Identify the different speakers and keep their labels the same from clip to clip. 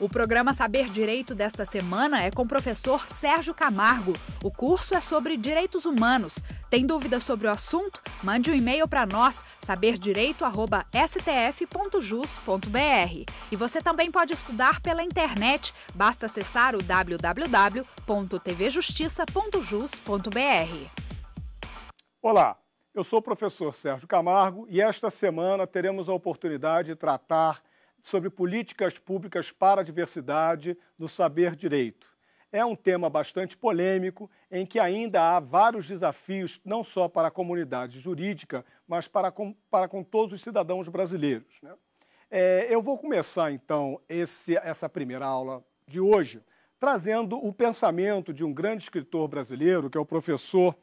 Speaker 1: O programa Saber Direito desta semana é com o professor Sérgio Camargo. O curso é sobre direitos humanos. Tem dúvidas sobre o assunto? Mande um e-mail para nós, saberdireito@stf.jus.br. E você também pode estudar pela internet. Basta acessar o www.tvjustiça.jus.br.
Speaker 2: Olá, eu sou o professor Sérgio Camargo e esta semana teremos a oportunidade de tratar sobre políticas públicas para a diversidade no saber direito. É um tema bastante polêmico, em que ainda há vários desafios, não só para a comunidade jurídica, mas para com todos os cidadãos brasileiros, né? Eu vou começar, então, essa primeira aula de hoje, trazendo o pensamento de um grande escritor brasileiro, que é o professor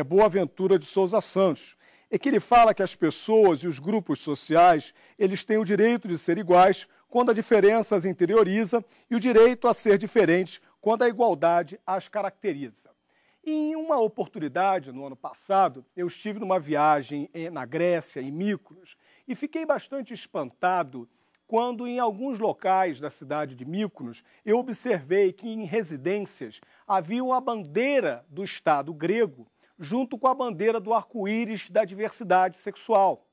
Speaker 2: Boaventura de Souza Santos, é que ele fala que as pessoas e os grupos sociais, eles têm o direito de ser iguais quando a diferença as interioriza e o direito a ser diferentes quando a igualdade as caracteriza. E em uma oportunidade, no ano passado, eu estive numa viagem na Grécia, em Mykonos, e fiquei bastante espantado quando em alguns locais da cidade de Mykonos eu observei que em residências havia uma bandeira do Estado grego junto com a bandeira do arco-íris da diversidade sexual.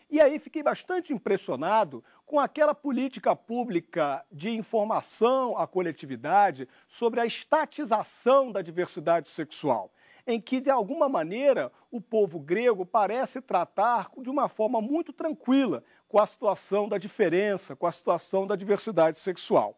Speaker 2: E aí fiquei bastante impressionado com aquela política pública de informação à coletividade sobre a estatização da diversidade sexual, em que, de alguma maneira, o povo grego parece tratar de uma forma muito tranquila com a situação da diferença, com a situação da diversidade sexual.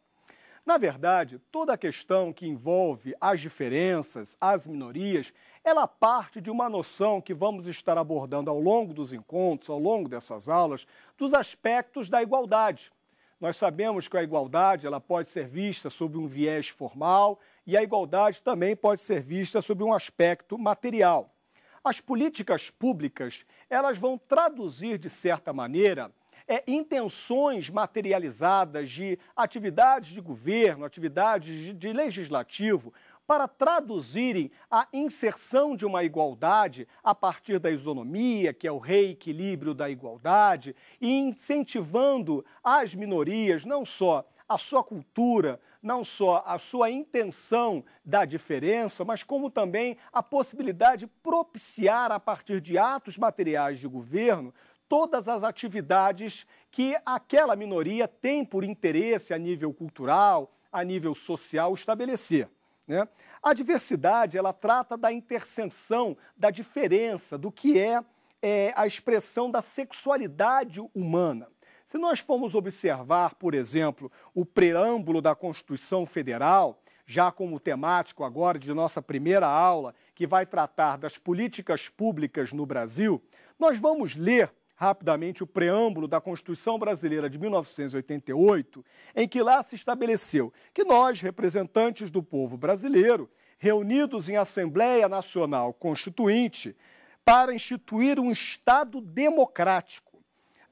Speaker 2: Na verdade, toda a questão que envolve as diferenças, as minorias, ela parte de uma noção que vamos estar abordando ao longo dos encontros, ao longo dessas aulas, dos aspectos da igualdade. Nós sabemos que a igualdade ela pode ser vista sob um viés formal e a igualdade também pode ser vista sob um aspecto material. As políticas públicas, elas vão traduzir, de certa maneira, intenções materializadas de atividades de governo, atividades de legislativo, para traduzirem a inserção de uma igualdade a partir da isonomia, que é o reequilíbrio da igualdade, e incentivando as minorias, não só a sua cultura, não só a sua intenção da diferença, mas como também a possibilidade de propiciar, a partir de atos materiais de governo, todas as atividades que aquela minoria tem por interesse a nível cultural, a nível social estabelecer, né? A diversidade, ela trata da interseção, da diferença, do que é a expressão da sexualidade humana. Se nós formos observar, por exemplo, o preâmbulo da Constituição Federal, já como temático agora de nossa primeira aula, que vai tratar das políticas públicas no Brasil, nós vamos ler rapidamente o preâmbulo da Constituição Brasileira de 1988, em que lá se estabeleceu que nós, representantes do povo brasileiro, reunidos em Assembleia Nacional Constituinte, para instituir um Estado democrático,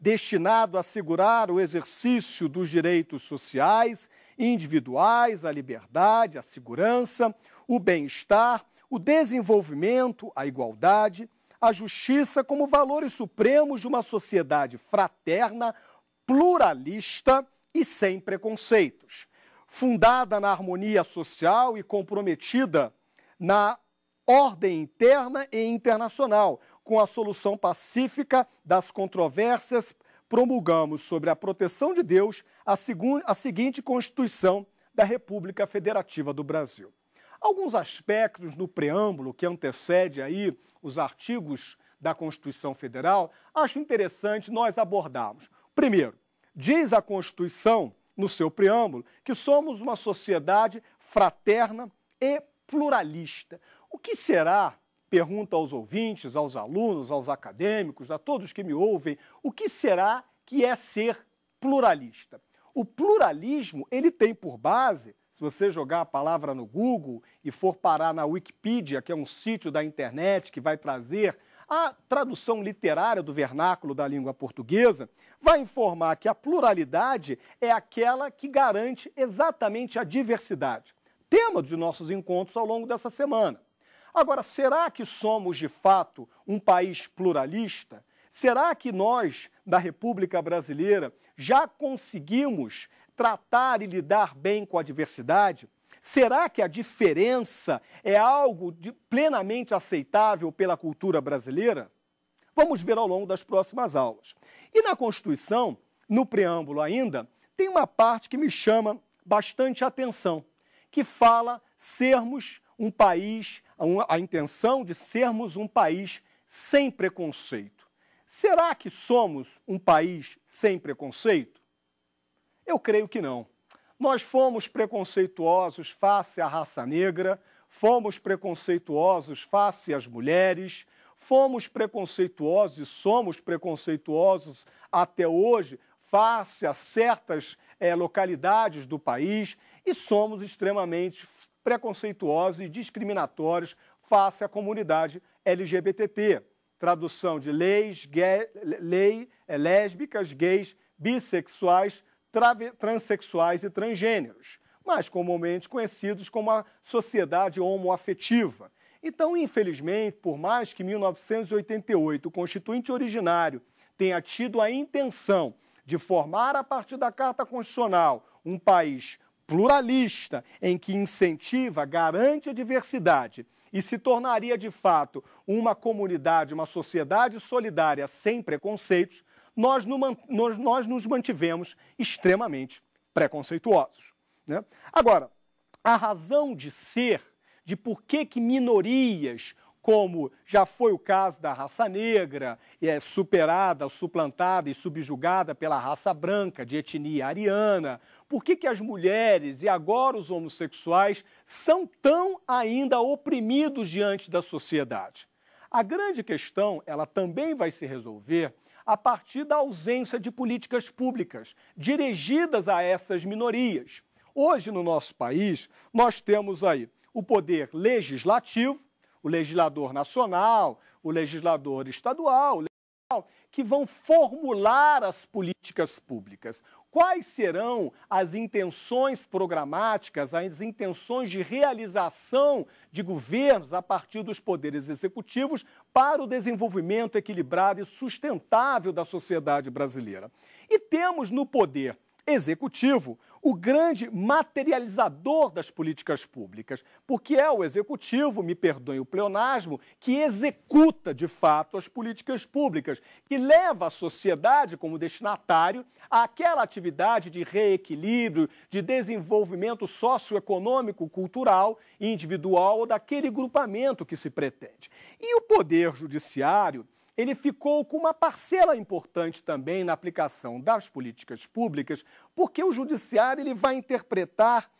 Speaker 2: destinado a assegurar o exercício dos direitos sociais, individuais, a liberdade, a segurança, o bem-estar, o desenvolvimento, a igualdade, a justiça como valores supremos de uma sociedade fraterna, pluralista e sem preconceitos, fundada na harmonia social e comprometida na ordem interna e internacional, com a solução pacífica das controvérsias, promulgamos sobre a proteção de Deus a seguinte Constituição da República Federativa do Brasil. Alguns aspectos no preâmbulo que antecede aí os artigos da Constituição Federal, acho interessante nós abordarmos. Primeiro, diz a Constituição, no seu preâmbulo, que somos uma sociedade fraterna e pluralista. O que será, pergunto aos ouvintes, aos alunos, aos acadêmicos, a todos que me ouvem, o que será que é ser pluralista? O pluralismo, ele tem por base, se você jogar a palavra no Google e for parar na Wikipedia, que é um sítio da internet que vai trazer a tradução literária do vernáculo da língua portuguesa, vai informar que a pluralidade é aquela que garante exatamente a diversidade. Tema de nossos encontros ao longo dessa semana. Agora, será que somos, de fato, um país pluralista? Será que nós, da República Brasileira, já conseguimos tratar e lidar bem com a diversidade? Será que a diferença é algo plenamente aceitável pela cultura brasileira? Vamos ver ao longo das próximas aulas. E na Constituição, no preâmbulo ainda, tem uma parte que me chama bastante atenção, que fala sermos um país, a intenção de sermos um país sem preconceito. Será que somos um país sem preconceito? Eu creio que não. Nós fomos preconceituosos face à raça negra, fomos preconceituosos face às mulheres, fomos preconceituosos e somos preconceituosos até hoje face a certas localidades do país e somos extremamente preconceituosos e discriminatórios face à comunidade LGBT. Tradução de lei lésbicas, gays, bissexuais, transexuais e transgêneros, mais comumente conhecidos como a sociedade homoafetiva. Então, infelizmente, por mais que 1988 o Constituinte originário tenha tido a intenção de formar, a partir da Carta Constitucional, um país pluralista, em que incentiva, garante a diversidade e se tornaria, de fato, uma comunidade, uma sociedade solidária sem preconceitos, nós nos mantivemos extremamente preconceituosos, né? Agora, a razão de ser, de por que minorias, como já foi o caso da raça negra, é superada, suplantada e subjugada pela raça branca, de etnia ariana, por que as mulheres e agora os homossexuais são tão ainda oprimidos diante da sociedade? A grande questão, ela também vai se resolver a partir da ausência de políticas públicas dirigidas a essas minorias. Hoje, no nosso país, nós temos aí o poder legislativo, o legislador nacional, o legislador estadual, que vão formular as políticas públicas. Quais serão as intenções programáticas, as intenções de realização de governos a partir dos poderes executivos para o desenvolvimento equilibrado e sustentável da sociedade brasileira? E temos no poder executivo o grande materializador das políticas públicas, porque é o executivo, me perdoe o pleonasmo, que executa de fato as políticas públicas, que leva a sociedade como destinatário àquela atividade de reequilíbrio, de desenvolvimento socioeconômico, cultural e individual daquele grupamento que se pretende. E o poder judiciário, ele ficou com uma parcela importante também na aplicação das políticas públicas, porque o judiciário ele vai interpretar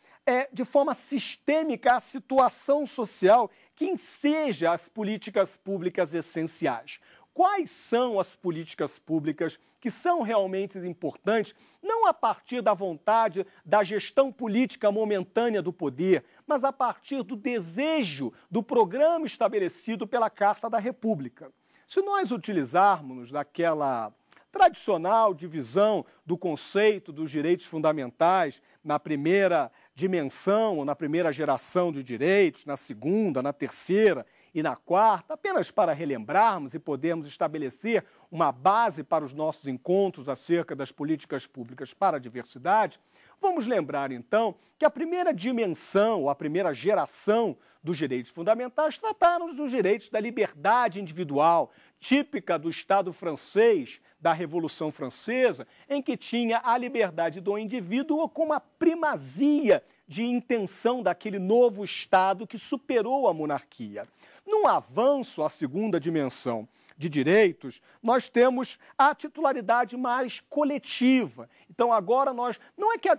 Speaker 2: de forma sistêmica a situação social que enseja as políticas públicas essenciais. Quais são as políticas públicas que são realmente importantes, não a partir da vontade da gestão política momentânea do poder, mas a partir do desejo do programa estabelecido pela Carta da República? Se nós utilizarmos daquela tradicional divisão do conceito dos direitos fundamentais na primeira dimensão, ou na primeira geração de direitos, na segunda, na terceira e na quarta, apenas para relembrarmos e podermos estabelecer uma base para os nossos encontros acerca das políticas públicas para a diversidade, vamos lembrar então que a primeira dimensão, ou a primeira geração dos direitos fundamentais trataram dos direitos da liberdade individual, típica do Estado francês, da Revolução Francesa, em que tinha a liberdade do indivíduo como a primazia de intenção daquele novo Estado que superou a monarquia. Num avanço à segunda dimensão de direitos, nós temos a titularidade mais coletiva. Então, agora nós não é que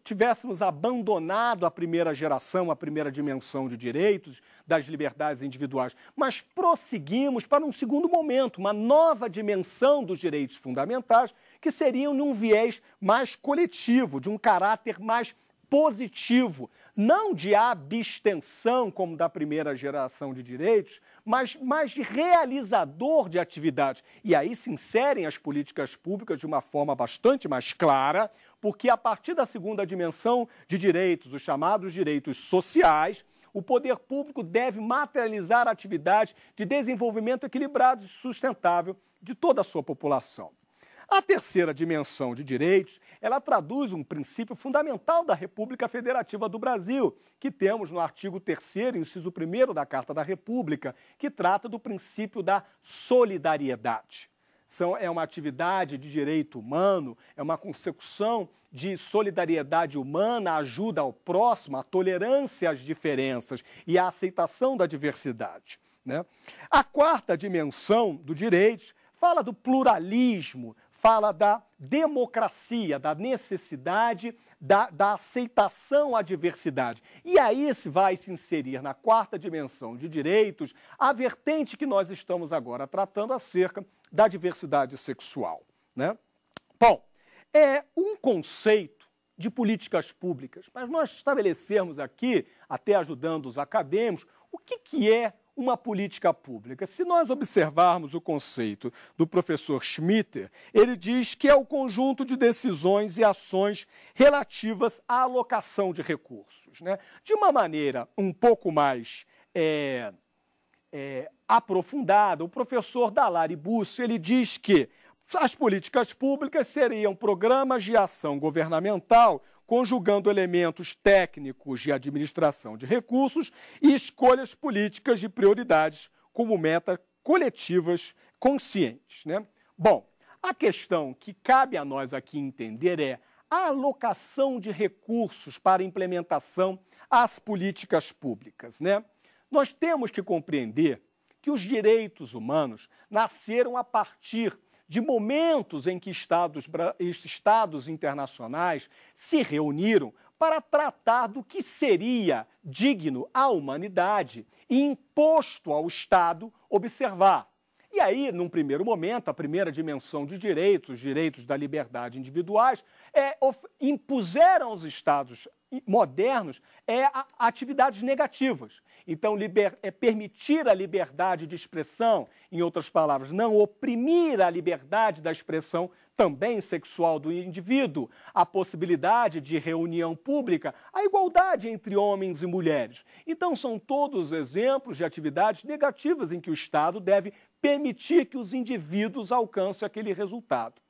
Speaker 2: tivéssemos abandonado a primeira geração, a primeira dimensão de direitos, das liberdades individuais, mas prosseguimos para um segundo momento, uma nova dimensão dos direitos fundamentais, que seriam num viés mais coletivo, de um caráter mais positivo, não de abstenção, como da primeira geração de direitos, mas mais de realizador de atividades. E aí se inserem as políticas públicas de uma forma bastante mais clara, porque a partir da segunda dimensão de direitos, os chamados direitos sociais, o poder público deve materializar a atividade de desenvolvimento equilibrado e sustentável de toda a sua população. A terceira dimensão de direitos, ela traduz um princípio fundamental da República Federativa do Brasil, que temos no artigo 3º, inciso 1º da Carta da República, que trata do princípio da solidariedade. É uma atividade de direito humano, é uma consecução de solidariedade humana, a ajuda ao próximo, a tolerância às diferenças e a aceitação da diversidade, né? A quarta dimensão do direito fala do pluralismo, fala da democracia, da necessidade da aceitação à diversidade. E aí vai se inserir na quarta dimensão de direitos a vertente que nós estamos agora tratando acerca da diversidade sexual, né? Bom, é um conceito de políticas públicas, mas nós estabelecemos aqui, até ajudando os acadêmicos, o que é uma política pública. Se nós observarmos o conceito do professor Schmitter, ele diz que é o conjunto de decisões e ações relativas à alocação de recursos, né? De uma maneira um pouco mais aprofundada, o professor Dall'Ari Busso, ele diz que as políticas públicas seriam programas de ação governamental conjugando elementos técnicos de administração de recursos e escolhas políticas de prioridades como metas coletivas conscientes, né? Bom, a questão que cabe a nós aqui entender é a alocação de recursos para implementação às políticas públicas, né? Nós temos que compreender que os direitos humanos nasceram a partir de momentos em que estados internacionais se reuniram para tratar do que seria digno à humanidade e imposto ao Estado observar. E aí, num primeiro momento, a primeira dimensão de direitos, os direitos da liberdade individuais, impuseram aos Estados modernos atividades negativas. Então, permitir a liberdade de expressão, em outras palavras, não oprimir a liberdade da expressão também sexual do indivíduo, a possibilidade de reunião pública, a igualdade entre homens e mulheres. Então, são todos exemplos de atividades negativas em que o Estado deve permitir que os indivíduos alcancem aquele resultado.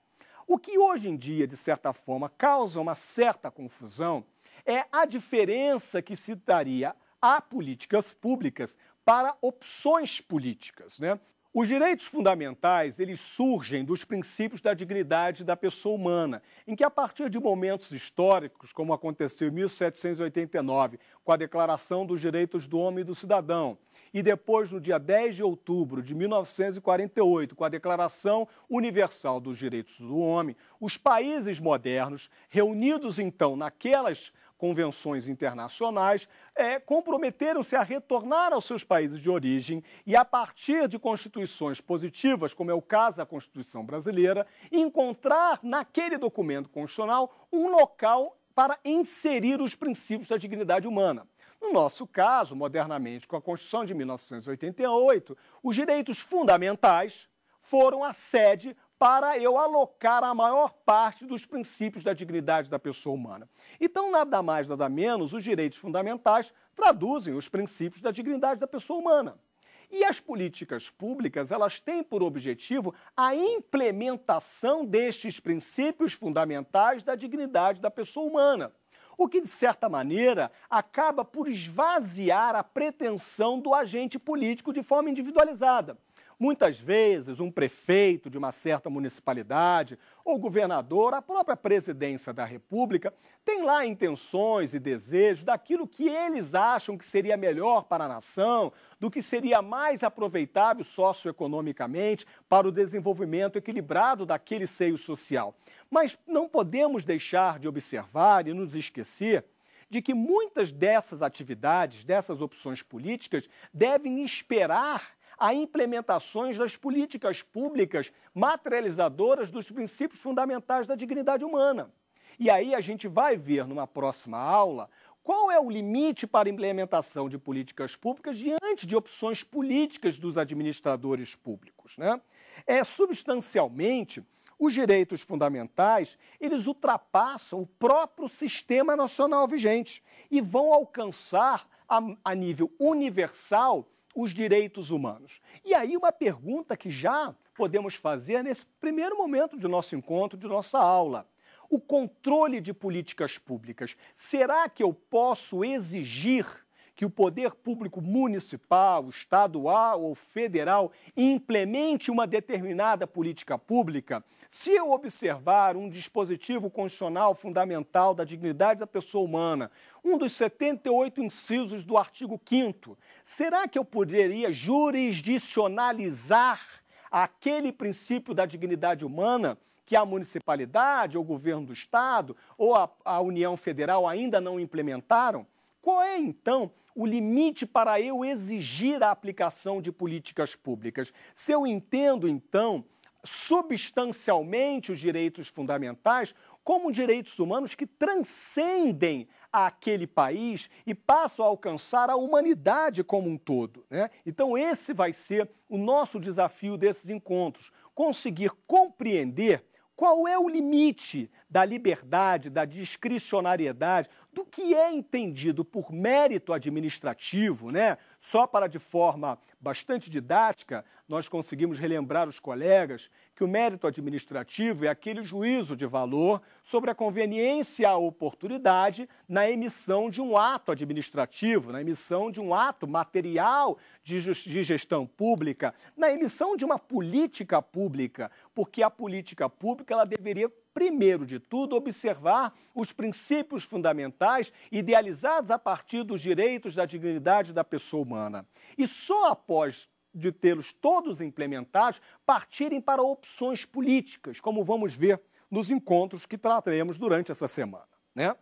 Speaker 2: O que hoje em dia, de certa forma, causa uma certa confusão é a diferença que se daria a políticas públicas para opções políticas, né? Os direitos fundamentais, eles surgem dos princípios da dignidade da pessoa humana, em que a partir de momentos históricos, como aconteceu em 1789, com a Declaração dos Direitos do Homem e do Cidadão, e depois, no dia 10 de outubro de 1948, com a Declaração Universal dos Direitos do Homem, os países modernos, reunidos então naquelas convenções internacionais, comprometeram-se a retornar aos seus países de origem e, a partir de constituições positivas, como é o caso da Constituição brasileira, encontrar naquele documento constitucional um local para inserir os princípios da dignidade humana. No nosso caso, modernamente, com a Constituição de 1988, os direitos fundamentais foram a sede para eu alocar a maior parte dos princípios da dignidade da pessoa humana. Então, nada mais, nada menos, os direitos fundamentais traduzem os princípios da dignidade da pessoa humana. E as políticas públicas, elas têm por objetivo a implementação destes princípios fundamentais da dignidade da pessoa humana. O que, de certa maneira, acaba por esvaziar a pretensão do agente político de forma individualizada. Muitas vezes, um prefeito de uma certa municipalidade ou governador, a própria presidência da República, tem lá intenções e desejos daquilo que eles acham que seria melhor para a nação, do que seria mais aproveitável socioeconomicamente para o desenvolvimento equilibrado daquele seio social. Mas não podemos deixar de observar e nos esquecer de que muitas dessas atividades, dessas opções políticas, devem esperar a implementações das políticas públicas materializadoras dos princípios fundamentais da dignidade humana. E aí a gente vai ver numa próxima aula qual é o limite para a implementação de políticas públicas diante de opções políticas dos administradores públicos, né? Substancialmente, os direitos fundamentais, eles ultrapassam o próprio sistema nacional vigente e vão alcançar a nível universal os direitos humanos. E aí uma pergunta que já podemos fazer nesse primeiro momento de nosso encontro, de nossa aula? O controle de políticas públicas. Será que eu posso exigir que o poder público municipal, estadual ou federal implemente uma determinada política pública? Se eu observar um dispositivo constitucional fundamental da dignidade da pessoa humana, um dos 78 incisos do artigo 5º, será que eu poderia jurisdicionalizar aquele princípio da dignidade humana que a municipalidade, ou o governo do estado, ou a União Federal ainda não implementaram? Qual é, então, o limite para eu exigir a aplicação de políticas públicas? Se eu entendo, então, substancialmente os direitos fundamentais como direitos humanos que transcendem aquele país e passam a alcançar a humanidade como um todo, né? Então esse vai ser o nosso desafio desses encontros, conseguir compreender qual é o limite da liberdade, da discricionariedade, do que é entendido por mérito administrativo, né? Só para, de forma bastante didática, nós conseguimos relembrar os colegas que o mérito administrativo é aquele juízo de valor sobre a conveniência e a oportunidade na emissão de um ato administrativo, na emissão de um ato material de gestão pública, na emissão de uma política pública, porque a política pública ela deveria, primeiro de tudo, observar os princípios fundamentais idealizados a partir dos direitos da dignidade da pessoa humana. E só após de tê-los todos implementados, partirem para opções políticas, como vamos ver nos encontros que trataremos durante essa semana, né?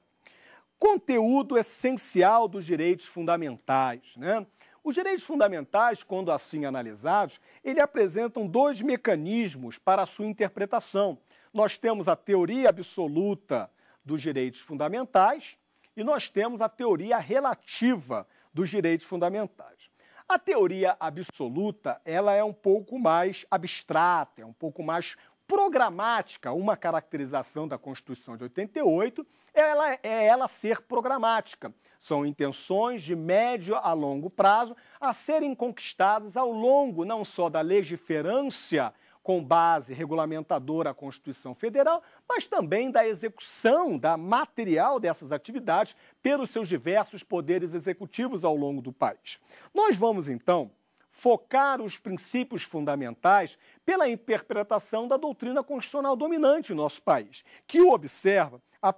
Speaker 2: Conteúdo essencial dos direitos fundamentais, né? Os direitos fundamentais, quando assim analisados, eles apresentam dois mecanismos para a sua interpretação. Nós temos a teoria absoluta dos direitos fundamentais e nós temos a teoria relativa dos direitos fundamentais. A teoria absoluta, ela é um pouco mais abstrata, é um pouco mais programática. Uma caracterização da Constituição de 88 é ela ser programática. São intenções de médio a longo prazo a serem conquistadas ao longo não só da legiferância com base regulamentadora à Constituição Federal, mas também da execução da material dessas atividades pelos seus diversos poderes executivos ao longo do país. Nós vamos, então, focar os princípios fundamentais pela interpretação da doutrina constitucional dominante em nosso país, que o observa a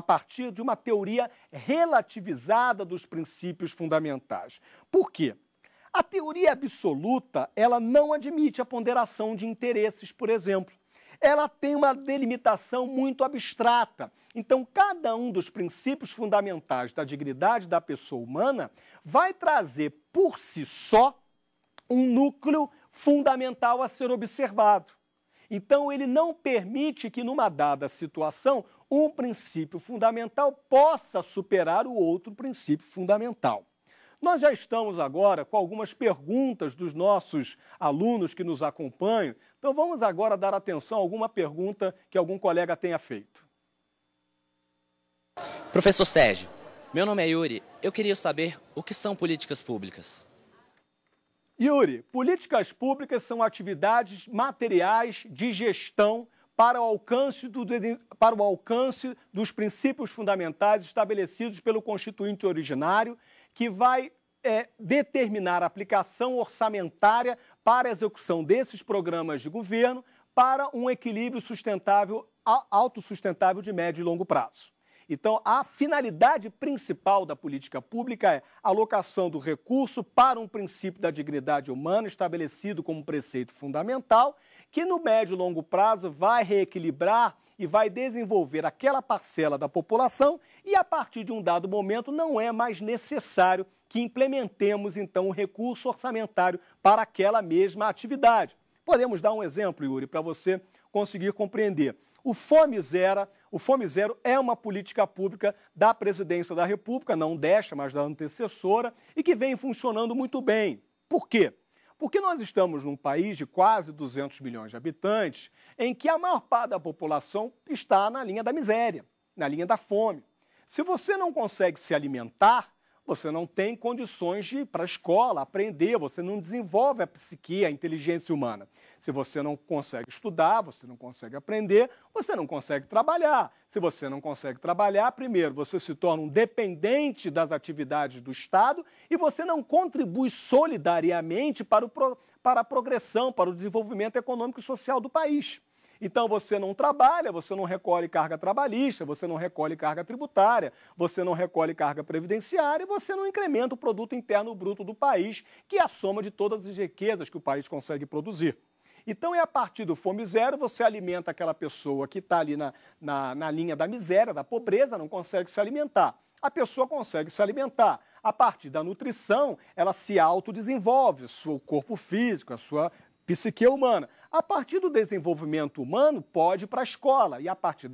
Speaker 2: partir de uma teoria relativizada dos princípios fundamentais. Por quê? A teoria absoluta, ela não admite a ponderação de interesses, por exemplo. Ela tem uma delimitação muito abstrata. Então, cada um dos princípios fundamentais da dignidade da pessoa humana vai trazer por si só um núcleo fundamental a ser observado. Então, ele não permite que, numa dada situação, um princípio fundamental possa superar o outro princípio fundamental. Nós já estamos agora com algumas perguntas dos nossos alunos que nos acompanham. Então, vamos agora dar atenção a alguma pergunta que algum colega tenha feito.
Speaker 3: Professor Sérgio, meu nome é Yuri. Eu queria saber o que são políticas públicas.
Speaker 2: Yuri, políticas públicas são atividades materiais de gestão para o alcance dos princípios fundamentais estabelecidos pelo Constituinte originário, que vai determinar a aplicação orçamentária para a execução desses programas de governo para um equilíbrio sustentável, autossustentável de médio e longo prazo. Então, a finalidade principal da política pública é a alocação do recurso para um princípio da dignidade humana estabelecido como preceito fundamental, que no médio e longo prazo vai reequilibrar e vai desenvolver aquela parcela da população e, a partir de um dado momento, não é mais necessário que implementemos, então, um recurso orçamentário para aquela mesma atividade. Podemos dar um exemplo, Yuri, para você conseguir compreender. O Fome Zero é uma política pública da Presidência da República, não desta, mas da antecessora, e que vem funcionando muito bem. Por quê? Porque nós estamos num país de quase 200 milhões de habitantes, em que a maior parte da população está na linha da miséria, na linha da fome. Se você não consegue se alimentar, você não tem condições de ir para a escola, aprender, você não desenvolve a psique, a inteligência humana. Se você não consegue estudar, você não consegue aprender, você não consegue trabalhar. Se você não consegue trabalhar, primeiro, você se torna um dependente das atividades do Estado e você não contribui solidariamente para a progressão, para o desenvolvimento econômico e social do país. Então você não trabalha, você não recolhe carga trabalhista, você não recolhe carga tributária, você não recolhe carga previdenciária e você não incrementa o produto interno bruto do país, que é a soma de todas as riquezas que o país consegue produzir. Então, é a partir do Fome Zero, você alimenta aquela pessoa que está ali na linha da miséria, da pobreza, não consegue se alimentar. A pessoa consegue se alimentar. A partir da nutrição, ela se autodesenvolve, o seu corpo físico, a sua psique humana. A partir do desenvolvimento humano, pode ir para a escola. E a partir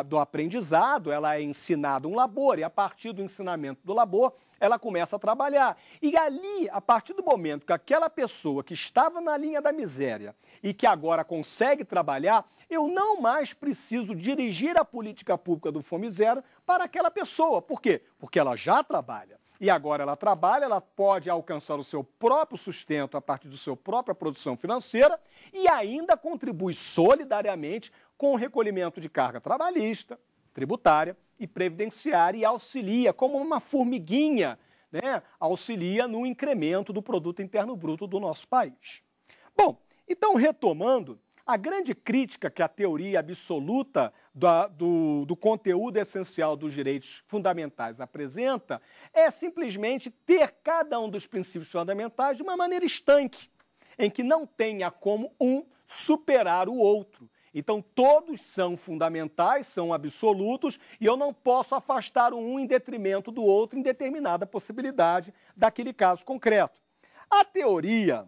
Speaker 2: do aprendizado, ela é ensinada um labor. E a partir do ensinamento do labor, ela começa a trabalhar. E ali, a partir do momento que aquela pessoa que estava na linha da miséria e que agora consegue trabalhar, eu não mais preciso dirigir a política pública do Fome Zero para aquela pessoa. Por quê? Porque ela já trabalha. E agora ela trabalha, ela pode alcançar o seu próprio sustento a partir da sua própria produção financeira e ainda contribui solidariamente com o recolhimento de carga trabalhista, tributária e previdenciária e auxilia, como uma formiguinha, né, auxilia no incremento do produto interno bruto do nosso país. Bom, então retomando, a grande crítica que a teoria absoluta do conteúdo essencial dos direitos fundamentais apresenta é simplesmente ter cada um dos princípios fundamentais de uma maneira estanque, em que não tenha como um superar o outro. Então, todos são fundamentais, são absolutos, e eu não posso afastar um em detrimento do outro em determinada possibilidade daquele caso concreto. A teoria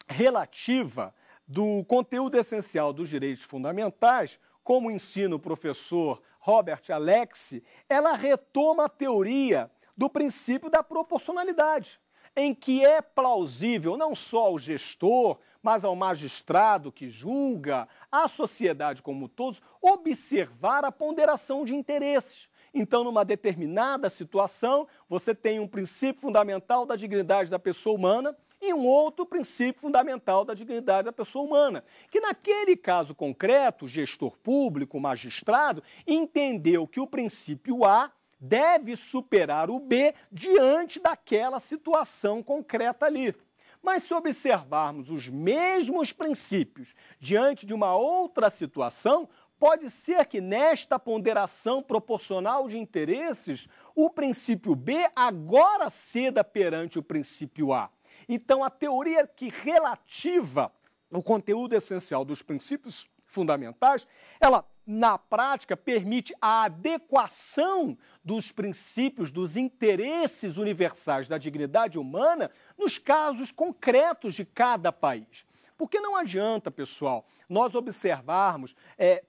Speaker 2: relativa do conteúdo essencial dos direitos fundamentais, como ensina o professor Robert Alexy, ela retoma a teoria do princípio da proporcionalidade, em que é plausível não só ao gestor, mas ao magistrado que julga, à sociedade como todos, observar a ponderação de interesses. Então, numa determinada situação, você tem um princípio fundamental da dignidade da pessoa humana e um outro princípio fundamental da dignidade da pessoa humana, que naquele caso concreto, o gestor público, o magistrado, entendeu que o princípio A deve superar o B diante daquela situação concreta ali. Mas se observarmos os mesmos princípios diante de uma outra situação, pode ser que nesta ponderação proporcional de interesses, o princípio B agora ceda perante o princípio A. Então, a teoria que relativa ao conteúdo essencial dos princípios fundamentais, ela, na prática, permite a adequação dos princípios, dos interesses universais da dignidade humana nos casos concretos de cada país. Porque não adianta, pessoal, nós observarmos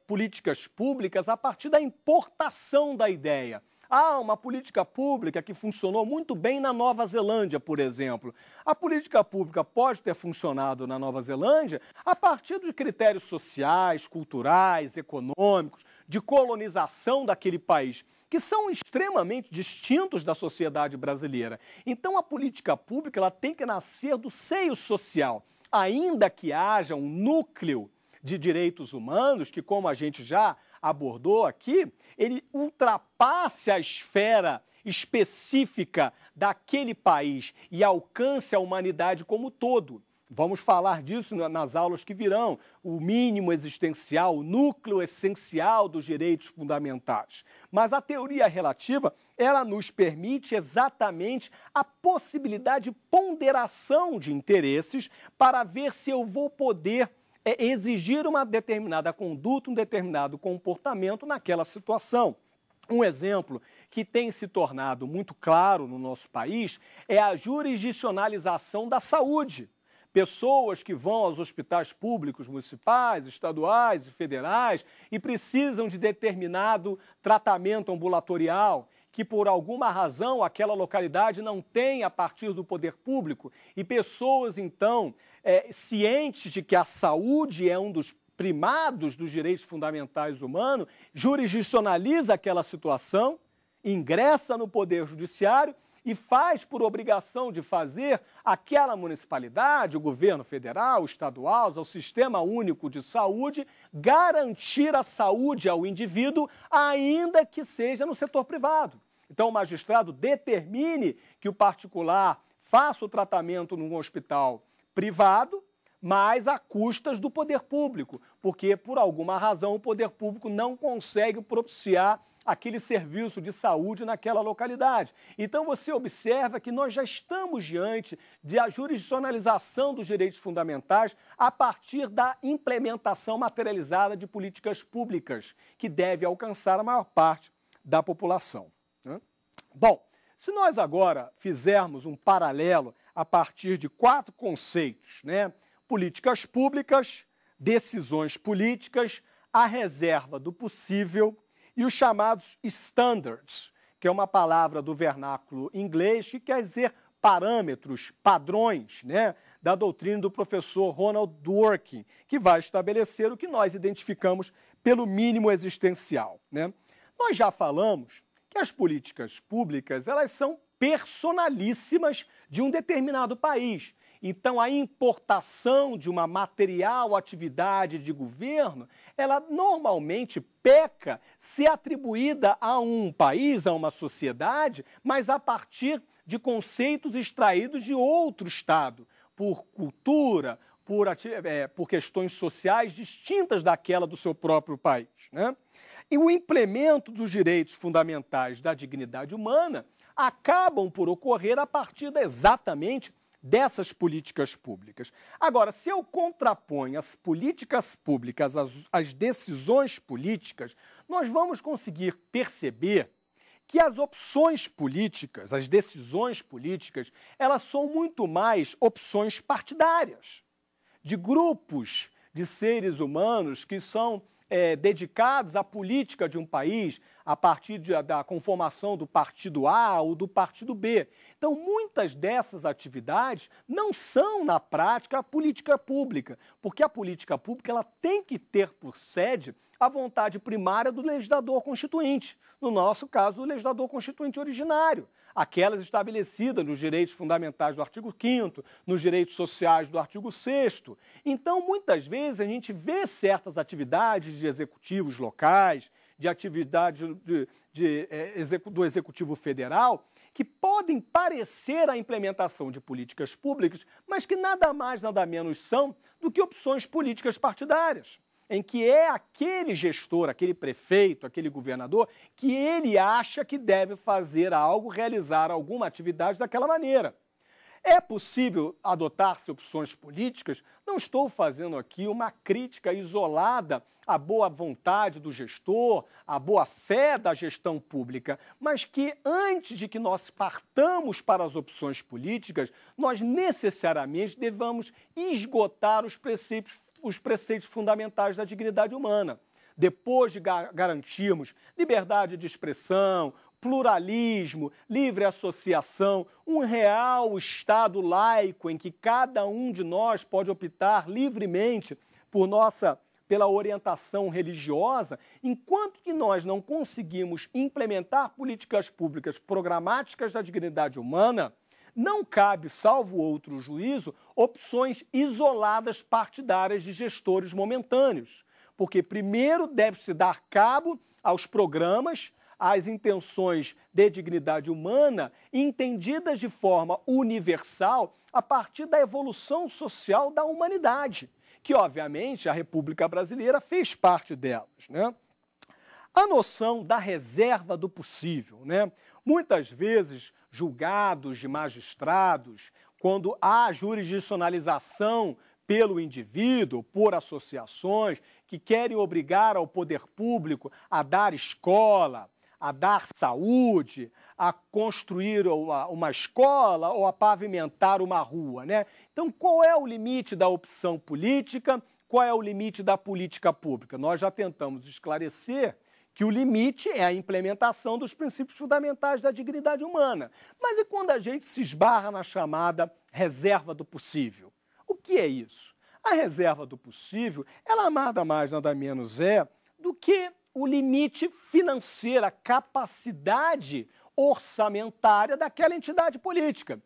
Speaker 2: políticas públicas a partir da importação da ideia. Há uma política pública que funcionou muito bem na Nova Zelândia, por exemplo. A política pública pode ter funcionado na Nova Zelândia a partir de critérios sociais, culturais, econômicos, de colonização daquele país, que são extremamente distintos da sociedade brasileira. Então, a política pública ela tem que nascer do seio social, ainda que haja um núcleo de direitos humanos, que, como a gente já abordou aqui, ele ultrapasse a esfera específica daquele país e alcance a humanidade como todo. Vamos falar disso nas aulas que virão, o mínimo existencial, o núcleo essencial dos direitos fundamentais. Mas a teoria relativa, ela nos permite exatamente a possibilidade de ponderação de interesses para ver se eu vou poder exigir uma determinada conduta, um determinado comportamento naquela situação. Um exemplo que tem se tornado muito claro no nosso país é a jurisdicionalização da saúde. Pessoas que vão aos hospitais públicos, municipais, estaduais e federais e precisam de determinado tratamento ambulatorial, que por alguma razão aquela localidade não tem a partir do poder público, e pessoas, então, cientes de que a saúde é um dos primados dos direitos fundamentais humanos, jurisdicionaliza aquela situação, ingressa no Poder Judiciário e faz por obrigação de fazer aquela municipalidade, o governo federal, estadual, o Sistema Único de Saúde, garantir a saúde ao indivíduo, ainda que seja no setor privado. Então, o magistrado determine que o particular faça o tratamento num hospital privado, mas a custas do poder público, porque, por alguma razão, o poder público não consegue propiciar aquele serviço de saúde naquela localidade. Então, você observa que nós já estamos diante da jurisdicionalização dos direitos fundamentais a partir da implementação materializada de políticas públicas, que deve alcançar a maior parte da população. Bom, se nós agora fizermos um paralelo a partir de 4 conceitos, né? Políticas públicas, decisões políticas, a reserva do possível e os chamados standards, que é uma palavra do vernáculo inglês que quer dizer parâmetros, padrões, né? Da doutrina do professor Ronald Dworkin, que vai estabelecer o que nós identificamos pelo mínimo existencial, né? Nós já falamos que as políticas públicas, elas são personalíssimas de um determinado país. Então, a importação de uma material atividade de governo, ela normalmente peca se atribuída a um país, a uma sociedade, mas a partir de conceitos extraídos de outro Estado, por cultura, por questões sociais distintas daquela do seu próprio país, né? E o implemento dos direitos fundamentais da dignidade humana acabam por ocorrer a partir exatamente dessas políticas públicas. Agora, se eu contraponho as políticas públicas às decisões políticas, nós vamos conseguir perceber que as opções políticas, as decisões políticas, elas são muito mais opções partidárias, de grupos de seres humanos que são dedicados à política de um país a partir da conformação do partido A ou do partido B. Então, muitas dessas atividades não são, na prática, a política pública, porque a política pública ela tem que ter por sede a vontade primária do legislador constituinte, no nosso caso, do legislador constituinte originário, aquelas estabelecidas nos direitos fundamentais do artigo 5º, nos direitos sociais do artigo 6º. Então, muitas vezes, a gente vê certas atividades de executivos locais, de atividades do Executivo Federal, que podem parecer a implementação de políticas públicas, mas que nada mais, nada menos são do que opções políticas partidárias, em que é aquele gestor, aquele prefeito, aquele governador, que ele acha que deve fazer algo, realizar alguma atividade daquela maneira. É possível adotar-se opções políticas? Não estou fazendo aqui uma crítica isolada à boa vontade do gestor, à boa fé da gestão pública, mas que antes de que nós partamos para as opções políticas, nós necessariamente devamos esgotar os preceitos fundamentais da dignidade humana. Depois de garantirmos liberdade de expressão, pluralismo, livre associação, um real Estado laico em que cada um de nós pode optar livremente pela orientação religiosa, enquanto que nós não conseguimos implementar políticas públicas programáticas da dignidade humana, não cabe, salvo outro juízo, opções isoladas partidárias de gestores momentâneos, porque primeiro deve-se dar cabo aos programas, às intenções de dignidade humana entendidas de forma universal a partir da evolução social da humanidade, que, obviamente, a República Brasileira fez parte delas, né? A noção da reserva do possível, né? Muitas vezes, julgados de magistrados, quando há jurisdicionalização pelo indivíduo, por associações que querem obrigar ao poder público a dar escola, a dar saúde, a construir uma escola ou a pavimentar uma rua, né? Então, qual é o limite da opção política? Qual é o limite da política pública? Nós já tentamos esclarecer que o limite é a implementação dos princípios fundamentais da dignidade humana. Mas e quando a gente se esbarra na chamada reserva do possível? O que é isso? A reserva do possível, ela nada mais, nada menos é do que o limite financeiro, a capacidade orçamentária daquela entidade política.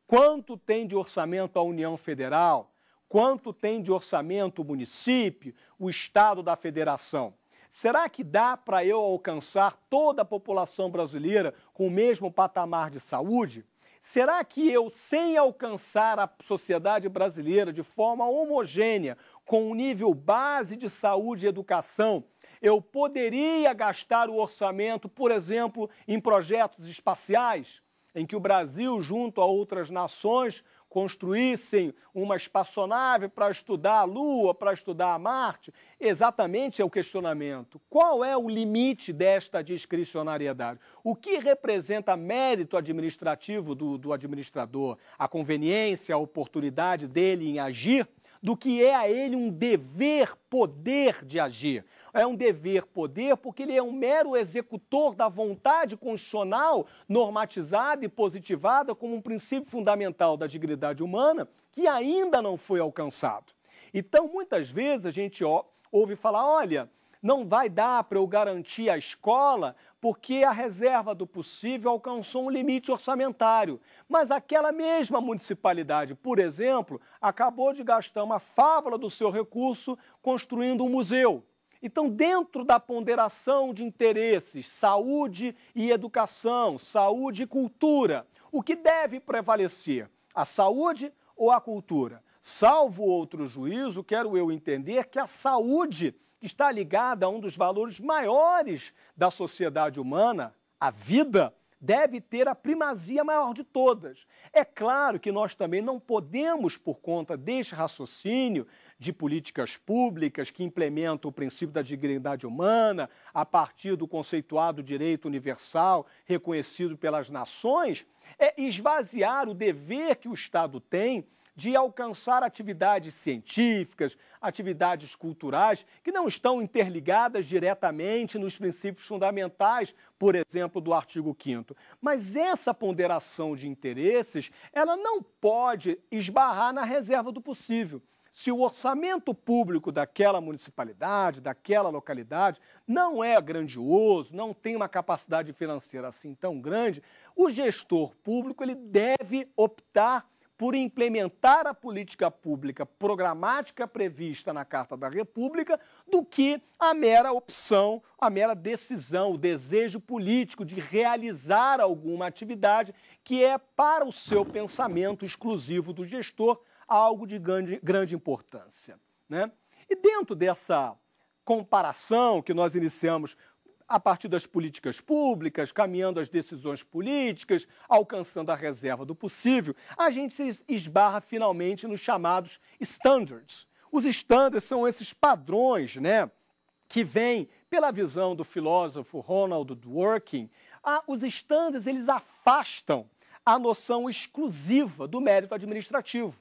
Speaker 2: Quanto tem de orçamento a União Federal? Quanto tem de orçamento o município, o Estado da Federação? Será que dá para eu alcançar toda a população brasileira com o mesmo patamar de saúde? Será que eu, sem alcançar a sociedade brasileira de forma homogênea, com um nível base de saúde e educação, eu poderia gastar o orçamento, por exemplo, em projetos espaciais, em que o Brasil, junto a outras nações, construíssem uma espaçonave para estudar a Lua, para estudar a Marte? Exatamente é o questionamento. Qual é o limite desta discricionariedade? O que representa mérito administrativo do administrador? A conveniência, a oportunidade dele em agir? Do que é a ele um dever-poder de agir. É um dever-poder porque ele é um mero executor da vontade constitucional normatizada e positivada como um princípio fundamental da dignidade humana que ainda não foi alcançado. Então, muitas vezes a gente ouve falar, olha, não vai dar para eu garantir a escola porque a reserva do possível alcançou um limite orçamentário. Mas aquela mesma municipalidade, por exemplo, acabou de gastar uma fábula do seu recurso construindo um museu. Então, dentro da ponderação de interesses, saúde e educação, saúde e cultura, o que deve prevalecer? A saúde ou a cultura? Salvo outro juízo, quero eu entender que a saúde está ligada a um dos valores maiores da sociedade humana, a vida, deve ter a primazia maior de todas. É claro que nós também não podemos, por conta deste raciocínio de políticas públicas que implementam o princípio da dignidade humana a partir do conceituado direito universal reconhecido pelas nações, esvaziar o dever que o Estado tem de alcançar atividades científicas, atividades culturais, que não estão interligadas diretamente nos princípios fundamentais, por exemplo, do artigo 5º. Mas essa ponderação de interesses, ela não pode esbarrar na reserva do possível. Se o orçamento público daquela municipalidade, daquela localidade, não é grandioso, não tem uma capacidade financeira assim tão grande, o gestor público ele deve optar por implementar a política pública programática prevista na Carta da República do que a mera opção, a mera decisão, o desejo político de realizar alguma atividade que é, para o seu pensamento exclusivo do gestor, algo de grande importância, né? E dentro dessa comparação que nós iniciamos a partir das políticas públicas, caminhando às decisões políticas, alcançando a reserva do possível, a gente se esbarra finalmente nos chamados standards. Os standards são esses padrões, né, que vêm pela visão do filósofo Ronald Dworkin. Os standards eles afastam a noção exclusiva do mérito administrativo.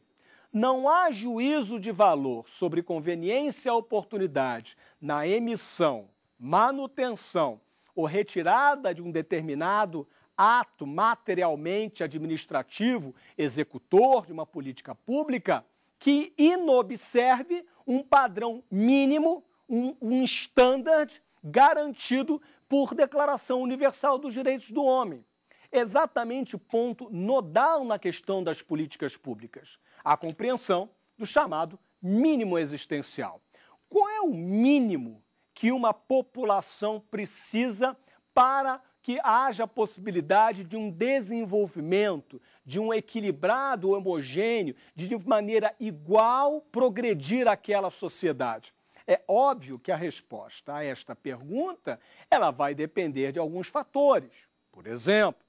Speaker 2: Não há juízo de valor sobre conveniência e oportunidade na emissão, manutenção ou retirada de um determinado ato materialmente administrativo, executor de uma política pública, que inobserve um padrão mínimo, um standard garantido por Declaração Universal dos Direitos do Homem. Exatamente o ponto nodal na questão das políticas públicas, a compreensão do chamado mínimo existencial. Qual é o mínimo que uma população precisa para que haja possibilidade de um desenvolvimento, de um equilibrado, homogêneo, de maneira igual progredir aquela sociedade? É óbvio que a resposta a esta pergunta ela vai depender de alguns fatores. Por exemplo,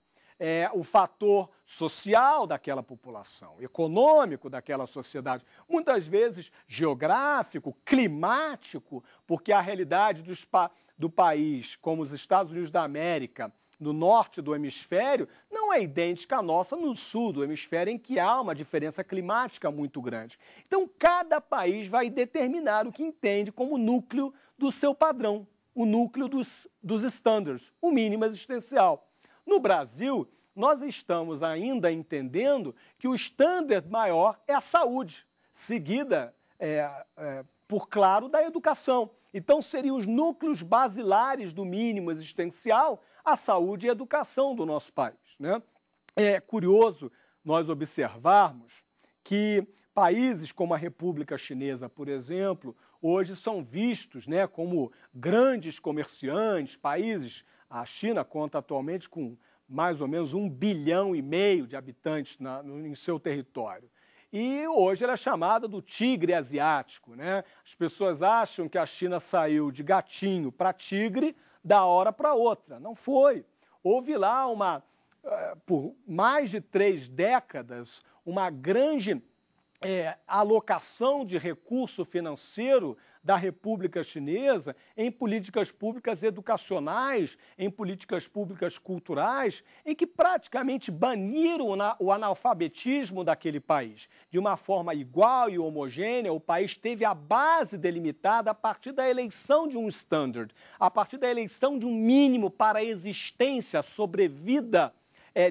Speaker 2: o fator social daquela população, econômico daquela sociedade, muitas vezes geográfico, climático, porque a realidade do país, como os Estados Unidos da América, no norte do hemisfério, não é idêntica à nossa no sul do hemisfério, em que há uma diferença climática muito grande. Então, cada país vai determinar o que entende como núcleo do seu padrão, o núcleo dos standards, o mínimo existencial. No Brasil, nós estamos ainda entendendo que o standard maior é a saúde, seguida, por claro, da educação. Então, seriam os núcleos basilares do mínimo existencial a saúde e a educação do nosso país, né? É curioso nós observarmos que países como a República Chinesa, por exemplo, hoje são vistos, né, como grandes comerciantes, países. A China conta atualmente com mais ou menos 1,5 bilhão de habitantes em seu território. E hoje ela é chamada do tigre asiático, né? As pessoas acham que a China saiu de gatinho para tigre da hora para outra. Não foi. Houve lá por mais de 3 décadas, uma grande alocação de recurso financeiro da República Chinesa em políticas públicas educacionais, em políticas públicas culturais, em que praticamente baniram o analfabetismo daquele país. De uma forma igual e homogênea, o país teve a base delimitada a partir da eleição de um standard, a partir da eleição de um mínimo para a existência, a sobrevida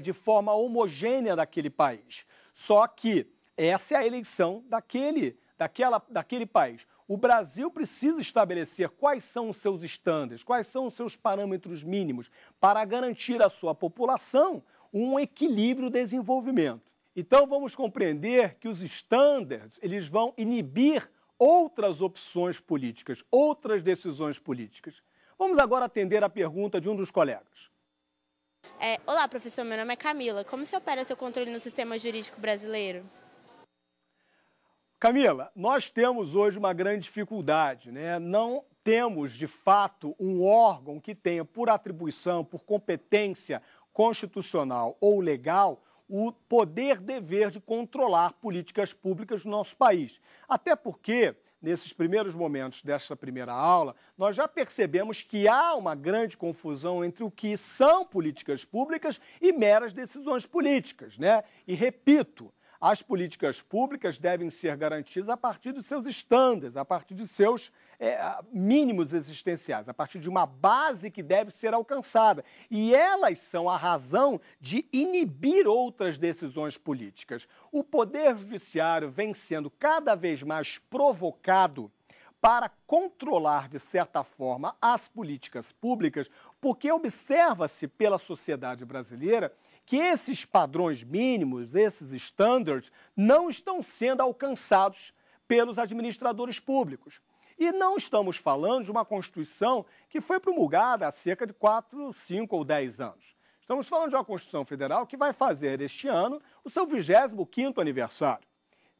Speaker 2: de forma homogênea daquele país. Só que essa é a eleição daquele país. O Brasil precisa estabelecer quais são os seus estándares, quais são os seus parâmetros mínimos para garantir à sua população um equilíbrio de desenvolvimento. Então vamos compreender que os estándares eles vão inibir outras opções políticas, outras decisões políticas. Vamos agora atender a pergunta de um dos colegas.
Speaker 4: Olá, professor, meu nome é Camila. Como se opera seu controle no sistema jurídico brasileiro?
Speaker 2: Camila, nós temos hoje uma grande dificuldade, né? Não temos, de fato, um órgão que tenha por atribuição, por competência constitucional ou legal, o poder-dever de controlar políticas públicas no nosso país. Até porque, nesses primeiros momentos desta primeira aula, nós já percebemos que há uma grande confusão entre o que são políticas públicas e meras decisões políticas, né? E repito, as políticas públicas devem ser garantidas a partir dos seus estándares, a partir de seus mínimos existenciais, a partir de uma base que deve ser alcançada. E elas são a razão de inibir outras decisões políticas. O Poder Judiciário vem sendo cada vez mais provocado para controlar, de certa forma, as políticas públicas, porque observa-se pela sociedade brasileira que esses padrões mínimos, esses standards, não estão sendo alcançados pelos administradores públicos. E não estamos falando de uma Constituição que foi promulgada há cerca de 4, 5 ou 10 anos. Estamos falando de uma Constituição Federal que vai fazer este ano o seu 25º aniversário.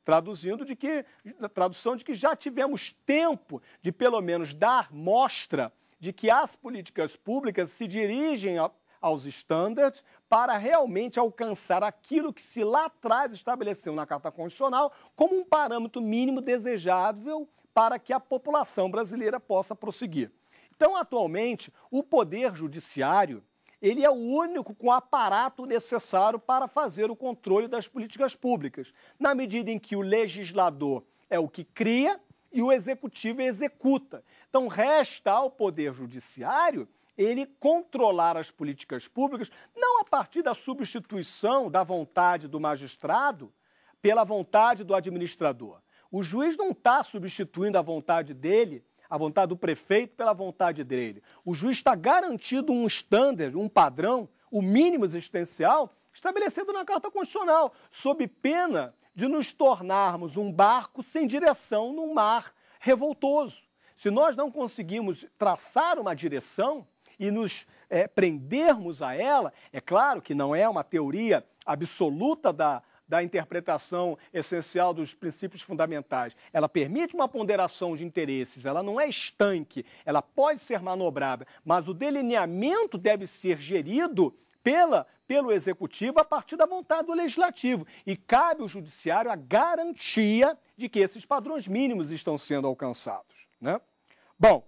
Speaker 2: Tradução de que já tivemos tempo de, pelo menos, dar mostra de que as políticas públicas se dirigem aos estándares para realmente alcançar aquilo que se lá atrás estabeleceu na Carta Constitucional como um parâmetro mínimo desejável para que a população brasileira possa prosseguir. Então, atualmente, o Poder Judiciário ele é o único com o aparato necessário para fazer o controle das políticas públicas, na medida em que o legislador é o que cria e o executivo executa. Então, resta ao Poder Judiciário ele controlar as políticas públicas, não a partir da substituição da vontade do magistrado pela vontade do administrador. O juiz não está substituindo a vontade dele, a vontade do prefeito pela vontade dele. O juiz está garantindo um standard, um padrão, o mínimo existencial, estabelecido na Carta Constitucional, sob pena de nos tornarmos um barco sem direção num mar revoltoso. Se nós não conseguimos traçar uma direção e nos prendermos a ela, é claro que não é uma teoria absoluta da interpretação essencial dos princípios fundamentais. Ela permite uma ponderação de interesses, ela não é estanque, ela pode ser manobrada, mas o delineamento deve ser gerido pelo Executivo a partir da vontade do Legislativo. E cabe ao Judiciário a garantia de que esses padrões mínimos estão sendo alcançados, né? Bom,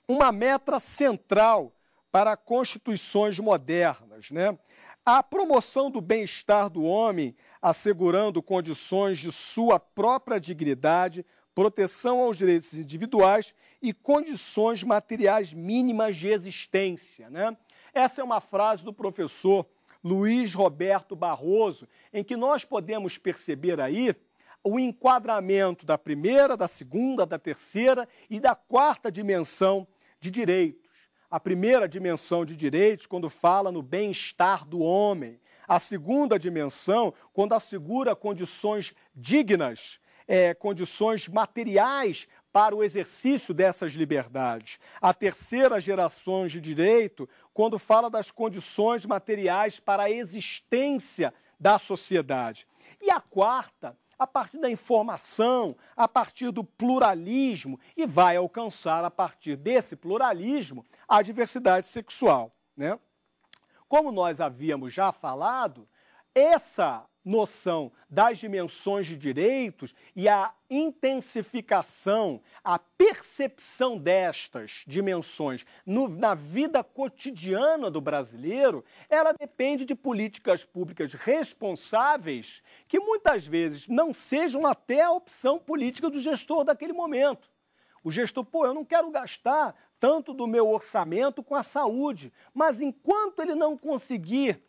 Speaker 2: uma meta central para constituições modernas, né? A promoção do bem-estar do homem, assegurando condições de sua própria dignidade, proteção aos direitos individuais e condições materiais mínimas de existência, né? Essa é uma frase do professor Luiz Roberto Barroso, em que nós podemos perceber aí o enquadramento da primeira, da segunda, da terceira e da quarta dimensão de direitos. A primeira dimensão de direitos, quando fala no bem-estar do homem. A segunda dimensão, quando assegura condições dignas, condições materiais para o exercício dessas liberdades. A terceira geração de direito, quando fala das condições materiais para a existência da sociedade. E a quarta, a partir da informação, a partir do pluralismo, e vai alcançar, a partir desse pluralismo, a diversidade sexual, né? Como nós havíamos já falado, essa noção das dimensões de direitos e a intensificação, a percepção destas dimensões na vida cotidiana do brasileiro, ela depende de políticas públicas responsáveis que muitas vezes não sejam até a opção política do gestor daquele momento. O gestor, eu não quero gastar tanto do meu orçamento com a saúde, mas enquanto ele não conseguir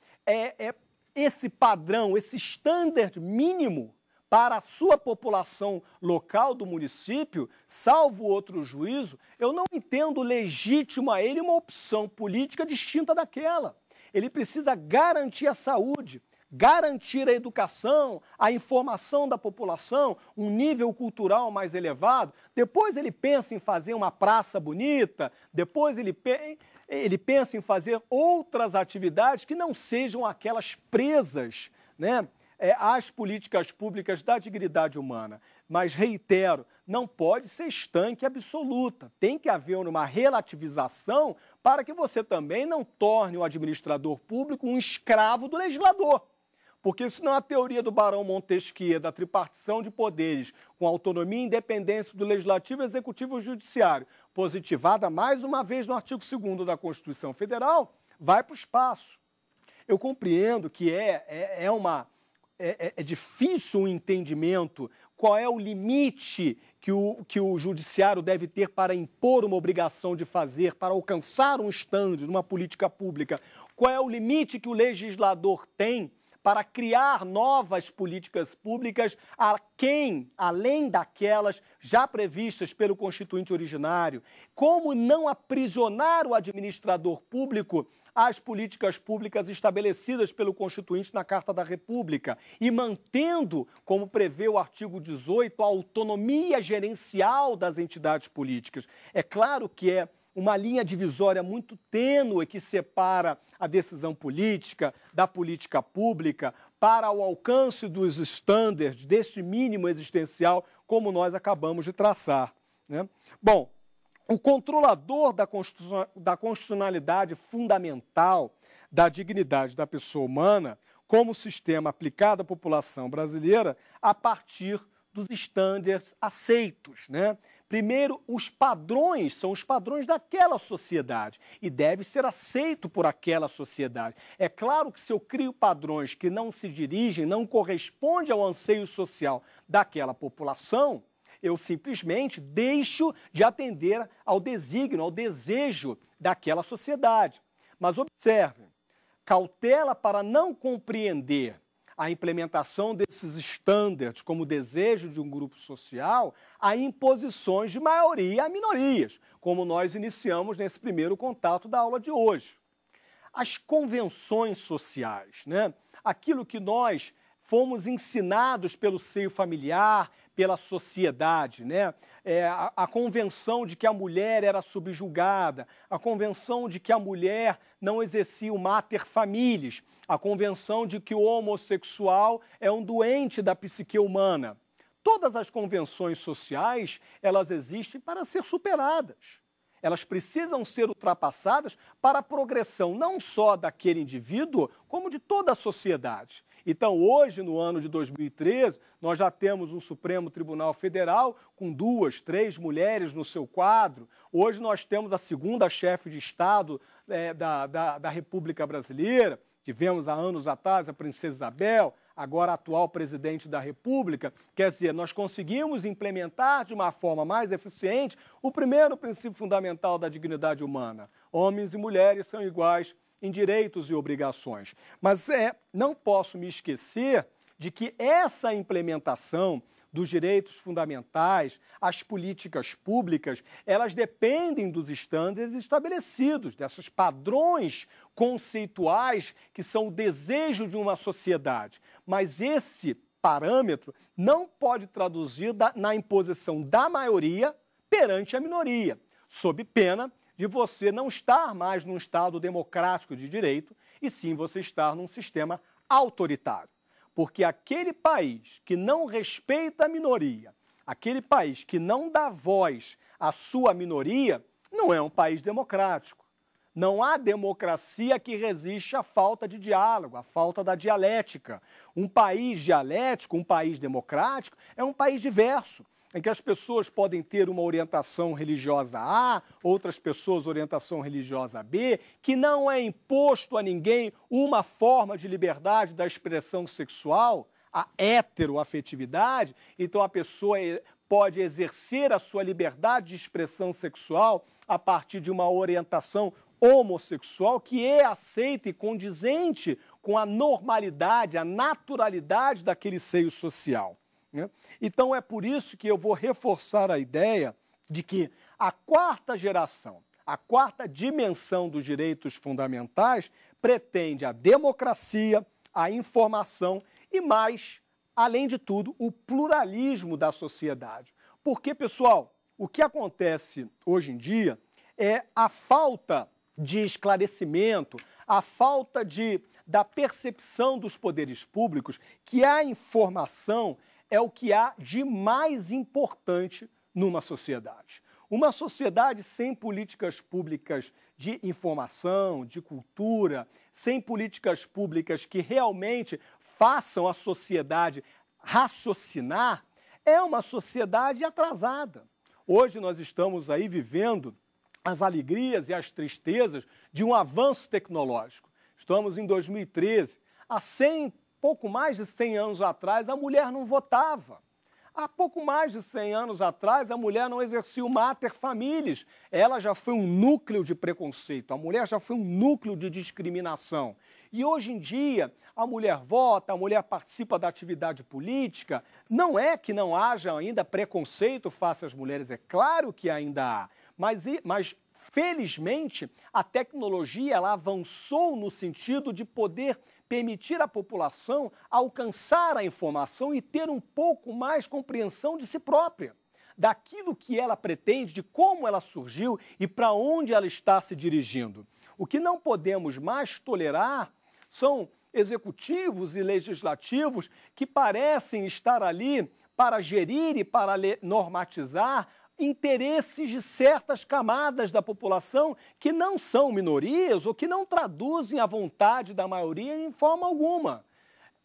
Speaker 2: esse padrão, esse standard mínimo para a sua população local do município, salvo outro juízo, eu não entendo legítimo a ele uma opção política distinta daquela. Ele precisa garantir a saúde, garantir a educação, a informação da população, um nível cultural mais elevado. Depois ele pensa em fazer uma praça bonita, depois ele pensa em fazer outras atividades que não sejam aquelas presas, né, às políticas públicas da dignidade humana. Mas, reitero, não pode ser estanque absoluta. Tem que haver uma relativização para que você também não torne o administrador público um escravo do legislador. Porque senão a teoria do Barão Montesquieu, da tripartição de poderes, com autonomia e independência do Legislativo, Executivo e Judiciário, positivada mais uma vez no artigo 2º da Constituição Federal, vai para o espaço. Eu compreendo que é difícil o entendimento qual é o limite que o judiciário deve ter para impor uma obrigação de fazer, para alcançar um standard, uma política pública. Qual é o limite que o legislador tem para criar novas políticas públicas além daquelas já previstas pelo Constituinte originário. Como não aprisionar o administrador público às políticas públicas estabelecidas pelo Constituinte na Carta da República e mantendo, como prevê o artigo 18, a autonomia gerencial das entidades políticas. É claro que é uma linha divisória muito tênue que separa a decisão política da política pública para o alcance dos estándares, desse mínimo existencial, como nós acabamos de traçar, né? Bom, o controlador da constitucionalidade fundamental da dignidade da pessoa humana, como sistema aplicado à população brasileira, a partir dos estándares aceitos, né? Primeiro, os padrões são os padrões daquela sociedade e deve ser aceito por aquela sociedade. É claro que se eu crio padrões que não se dirigem, não correspondem ao anseio social daquela população, eu simplesmente deixo de atender ao desígnio, ao desejo daquela sociedade. Mas observe, cautela para não compreender a implementação desses estándares como desejo de um grupo social a imposições de maioria a minorias, como nós iniciamos nesse primeiro contato da aula de hoje. As convenções sociais, né? Aquilo que nós fomos ensinados pelo seio familiar, pela sociedade, né? A convenção de que a mulher era subjugada, a convenção de que a mulher não exercia o mater familias, a convenção de que o homossexual é um doente da psique humana. Todas as convenções sociais, elas existem para ser superadas. Elas precisam ser ultrapassadas para a progressão não só daquele indivíduo, como de toda a sociedade. Então, hoje, no ano de 2013, nós já temos um Supremo Tribunal Federal com 2, 3 mulheres no seu quadro. Hoje nós temos a segunda chefe de Estado da República Brasileira. Tivemos há anos atrás a Princesa Isabel, agora a atual presidente da República. Quer dizer, nós conseguimos implementar de uma forma mais eficiente o primeiro princípio fundamental da dignidade humana. Homens e mulheres são iguais em direitos e obrigações. Mas não posso me esquecer de que essa implementação dos direitos fundamentais, as políticas públicas, elas dependem dos estándares estabelecidos, desses padrões conceituais que são o desejo de uma sociedade. Mas esse parâmetro não pode traduzir na imposição da maioria perante a minoria, sob pena de você não estar mais num Estado democrático de direito, e sim você estar num sistema autoritário. Porque aquele país que não respeita a minoria, aquele país que não dá voz à sua minoria, não é um país democrático. Não há democracia que resiste à falta de diálogo, à falta da dialética. Um país dialético, um país democrático, é um país diverso, em que as pessoas podem ter uma orientação religiosa A, outras pessoas orientação religiosa B, que não é imposto a ninguém uma forma de liberdade da expressão sexual, a heteroafetividade. Então a pessoa pode exercer a sua liberdade de expressão sexual a partir de uma orientação homossexual que é aceita e condizente com a normalidade, a naturalidade daquele seio social. Então é por isso que eu vou reforçar a ideia de que a quarta geração, a quarta dimensão dos direitos fundamentais pretende a democracia, a informação e mais, além de tudo, o pluralismo da sociedade. Porque, pessoal, o que acontece hoje em dia é a falta de esclarecimento, a falta da percepção dos poderes públicos que a informação é o que há de mais importante numa sociedade. Uma sociedade sem políticas públicas de informação, de cultura, sem políticas públicas que realmente façam a sociedade raciocinar, é uma sociedade atrasada. Hoje nós estamos aí vivendo as alegrias e as tristezas de um avanço tecnológico. Estamos em 2013, pouco mais de 100 anos atrás, a mulher não votava. Há pouco mais de 100 anos atrás, a mulher não exercia o mater familias. Ela já foi um núcleo de preconceito, a mulher já foi um núcleo de discriminação. E hoje em dia, a mulher vota, a mulher participa da atividade política. Não é que não haja ainda preconceito face às mulheres, é claro que ainda há. Mas felizmente, a tecnologia ela avançou no sentido de poder permitir à população alcançar a informação e ter um pouco mais compreensão de si própria, daquilo que ela pretende, de como ela surgiu e para onde ela está se dirigindo. O que não podemos mais tolerar são executivos e legislativos que parecem estar ali para gerir e para normatizar interesses de certas camadas da população que não são minorias ou que não traduzem a vontade da maioria em forma alguma.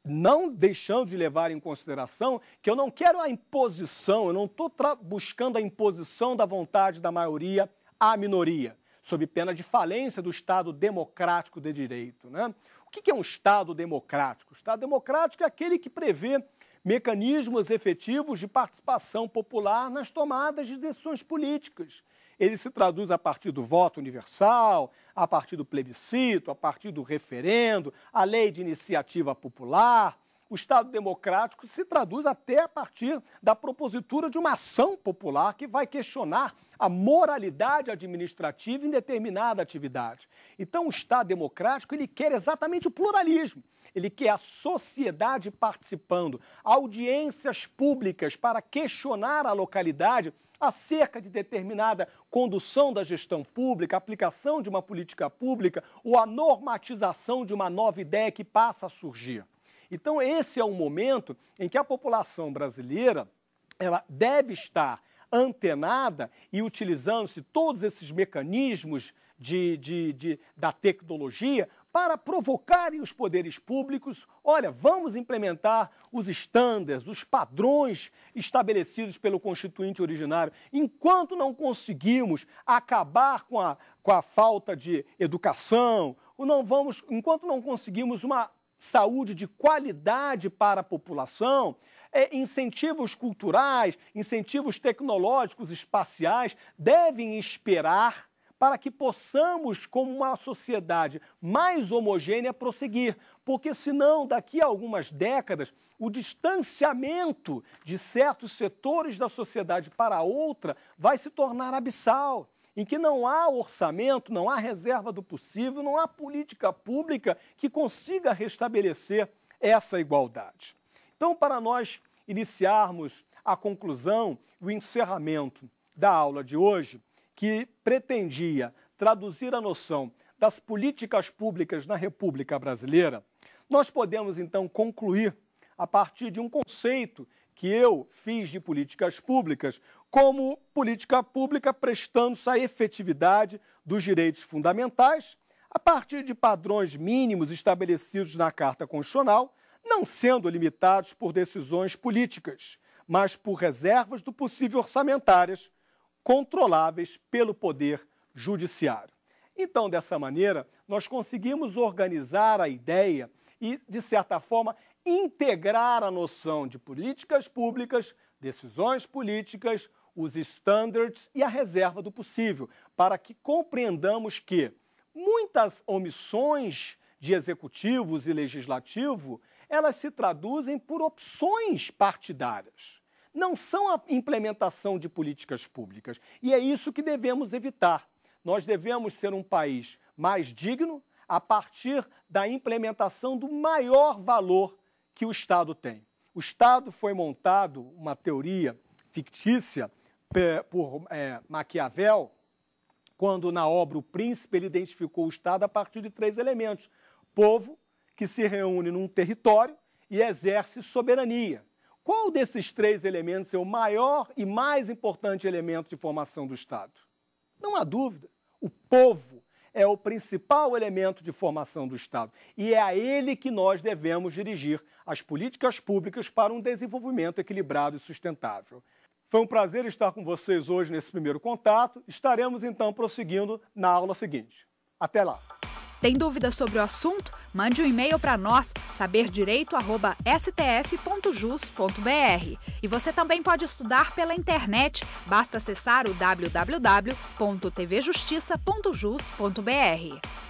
Speaker 2: Não deixando de levar em consideração que eu não quero a imposição, eu não estou buscando a imposição da vontade da maioria à minoria, sob pena de falência do Estado democrático de direito, né? O que é um Estado democrático? O Estado democrático é aquele que prevê mecanismos efetivos de participação popular nas tomadas de decisões políticas. Ele se traduz a partir do voto universal, a partir do plebiscito, a partir do referendo, a lei de iniciativa popular. O Estado democrático se traduz até a partir da propositura de uma ação popular que vai questionar a moralidade administrativa em determinada atividade. Então, o Estado democrático ele quer exatamente o pluralismo. Ele quer a sociedade participando, audiências públicas para questionar a localidade acerca de determinada condução da gestão pública, aplicação de uma política pública ou a normatização de uma nova ideia que passa a surgir. Então, esse é um momento em que a população brasileira ela deve estar antenada e utilizando-se todos esses mecanismos da tecnologia para provocarem os poderes públicos, olha, vamos implementar os estándares, os padrões estabelecidos pelo Constituinte originário. Enquanto não conseguimos acabar com a falta de educação, enquanto não conseguimos uma saúde de qualidade para a população, incentivos culturais, incentivos tecnológicos, espaciais, devem esperar para que possamos, como uma sociedade mais homogênea, prosseguir. Porque senão, daqui a algumas décadas, o distanciamento de certos setores da sociedade para outra vai se tornar abissal, em que não há orçamento, não há reserva do possível, não há política pública que consiga restabelecer essa igualdade. Então, para nós iniciarmos a conclusão e o encerramento da aula de hoje, que pretendia traduzir a noção das políticas públicas na República Brasileira, nós podemos então concluir a partir de um conceito que eu fiz de políticas públicas como política pública prestando-se à efetividade dos direitos fundamentais a partir de padrões mínimos estabelecidos na Carta Constitucional, não sendo limitados por decisões políticas, mas por reservas do possível orçamentárias controláveis pelo Poder Judiciário. Então, dessa maneira, nós conseguimos organizar a ideia e, de certa forma, integrar a noção de políticas públicas, decisões políticas, os standards e a reserva do possível, para que compreendamos que muitas omissões de executivos e legislativo, elas se traduzem por opções partidárias. Não são a implementação de políticas públicas. E é isso que devemos evitar. Nós devemos ser um país mais digno a partir da implementação do maior valor que o Estado tem. O Estado foi montado, uma teoria fictícia por Maquiavel, quando na obra O Príncipe ele identificou o Estado a partir de 3 elementos. Povo que se reúne num território e exerce soberania. Qual desses 3 elementos é o maior e mais importante elemento de formação do Estado? Não há dúvida. O povo é o principal elemento de formação do Estado e é a ele que nós devemos dirigir as políticas públicas para um desenvolvimento equilibrado e sustentável. Foi um prazer estar com vocês hoje nesse primeiro contato. Estaremos então prosseguindo na aula seguinte. Até lá!
Speaker 1: Tem dúvidas sobre o assunto? Mande um e-mail para nós, saberdireito@stf.jus.br. E você também pode estudar pela internet. Basta acessar o www.tvjustiça.jus.br.